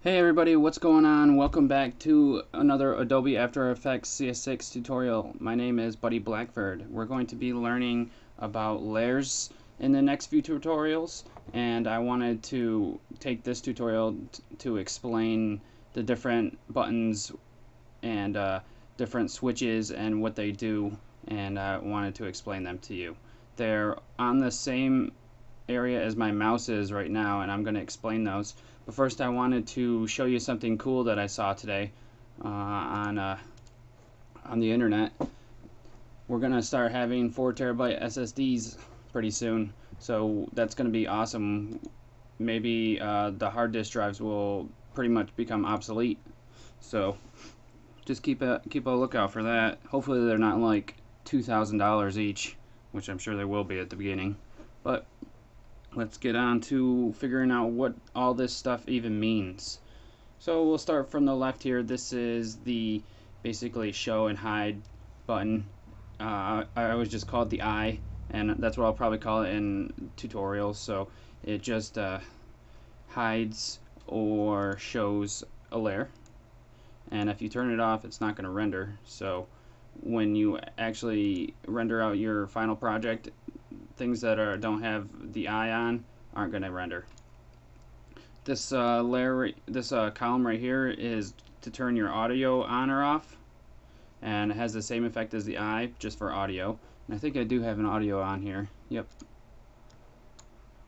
Hey everybody, what's going on? Welcome back to another Adobe After Effects CS6 tutorial. My name is Buddy Blackford. We're going to be learning about layers in the next few tutorials, and I wanted to take this tutorial to explain the different buttons and different switches and what they do, and I wanted to explain them to you. They're on the same area as my mouse is right now, and I'm going to explain those. But first I wanted to show you something cool that I saw today on the internet. We're going to start having 4 terabyte SSDs pretty soon, so that's going to be awesome. Maybe the hard disk drives will pretty much become obsolete, so just keep a lookout for that. Hopefully they're not like $2,000 each, which I'm sure they will be at the beginning. But let's get on to figuring out what all this stuff even means. So we'll start from the left here. This is the basically show and hide button. I always just call it the eye, and that's what I'll probably call it in tutorials. So it just hides or shows a layer, and if you turn it off, it's not going to render. So when you actually render out your final project, things that don't have the eye on aren't going to render. This column right here is to turn your audio on or off, and it has the same effect as the eye, just for audio. And I think I do have an audio on here. Yep.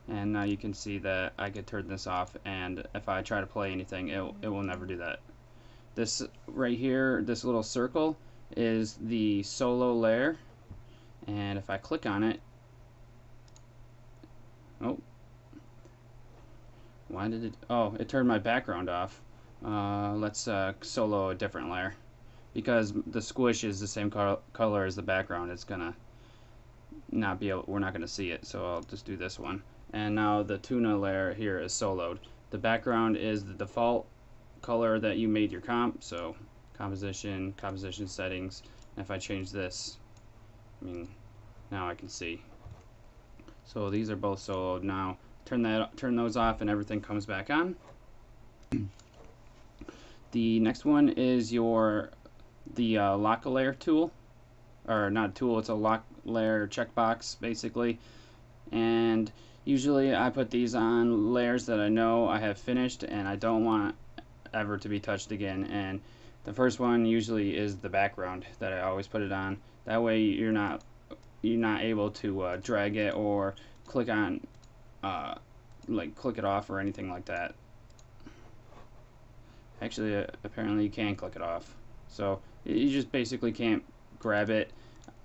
And now you can see that I could turn this off, and if I try to play anything, it will never do that. This right here, this little circle, is the solo layer, and if I click on it, why did it? Oh, it turned my background off. Let's solo a different layer, because the squish is the same color as the background. It's gonna not be able, we're not gonna see it, so I'll just do this one. And now the tuna layer here is soloed. The background is the default color that you made your comp, so composition settings. And if I change this, now I can see. So these are both soloed now. Turn those off, and everything comes back on. The next one is the lock layer tool, or not a tool, it's a lock layer checkbox basically. And usually I put these on layers that I know I have finished and I don't want ever to be touched again. And the first one usually is the background that I always put it on. That way you're not able to drag it or click on click it off or anything like that. Actually, apparently you can click it off. So you just basically can't grab it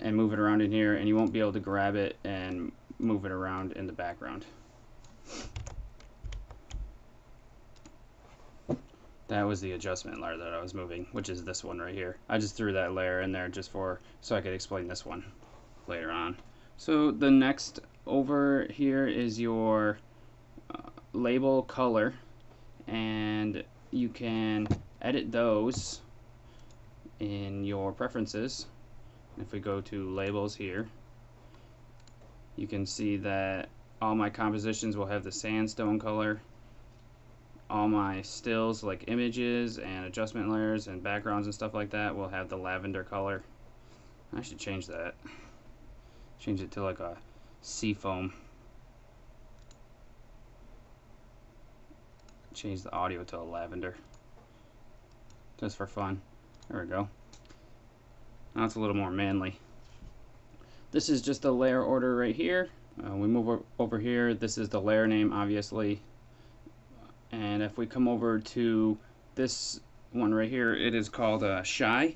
and move it around in here, and you won't be able to grab it and move it around in the background. That was the adjustment layer that I was moving, which is this one right here. I just threw that layer in there just so I could explain this one later on. So the next over here is your label color, and you can edit those in your preferences. If we go to labels here, you can see that all my compositions will have the sandstone color. All my stills, like images and adjustment layers and backgrounds and stuff like that, will have the lavender color. I should change that. Change it to like a seafoam. Change the audio to a lavender, just for fun. There we go. Now it's a little more manly. This is just a layer order right here. We move over here. This is the layer name, obviously. And if we come over to this one right here, it is called shy.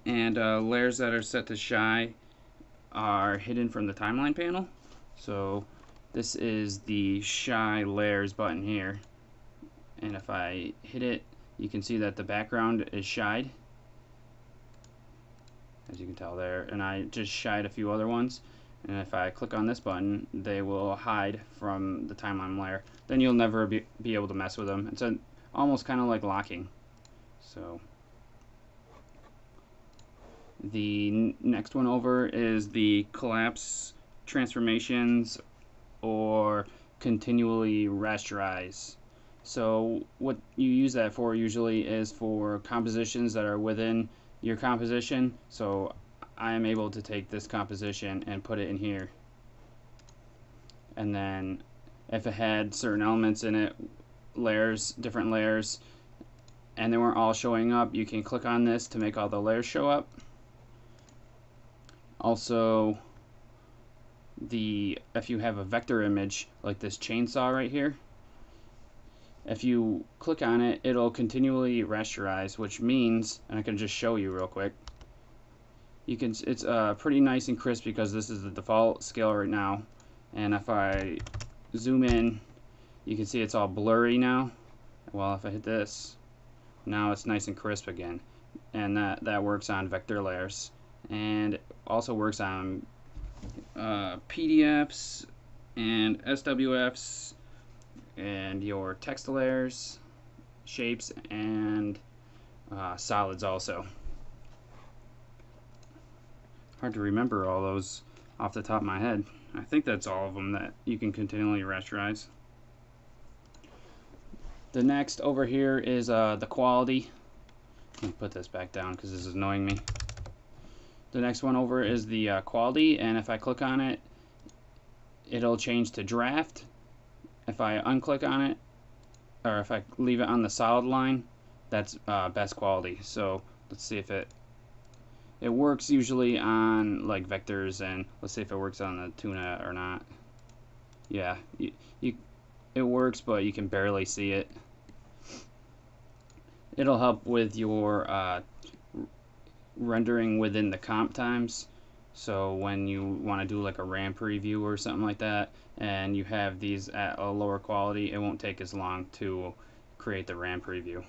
And layers that are set to shy are hidden from the timeline panel. So this is the shy layers button here. And if I hit it, you can see that the background is shied, as you can tell there, and I just shied a few other ones. And if I click on this button, they will hide from the timeline layer. Then you'll never be able to mess with them. It's almost kind of like locking. So the next one over is the collapse transformations or continually rasterize. So what you use that for usually is for compositions that are within your composition. So I am able to take this composition and put it in here, and then if it had certain elements in it, layers, different layers, and they weren't all showing up, you can click on this to make all the layers show up. Also, if you have a vector image like this chainsaw right here, if you click on it, it'll continually rasterize, which means, and I can just show you real quick, it's pretty nice and crisp because this is the default scale right now. And if I zoom in, you can see it's all blurry now. Well, if I hit this, now it's nice and crisp again. And that works on vector layers, and it also works on PDFs and SWFs and your text layers, shapes, and solids also. Hard to remember all those off the top of my head. I think that's all of them that you can continually rasterize. The next over here is the quality. Let me put this back down because this is annoying me. The next one over is the quality, and if I click on it, it'll change to draft. If I unclick on it, or if I leave it on the solid line, that's best quality. So let's see if it works usually on like vectors, and let's see if it works on the tuna or not. Yeah, it works, but you can barely see it. It'll help with your rendering within the comp times. So when you want to do like a RAM preview or something like that, and you have these at a lower quality, it won't take as long to create the RAM preview.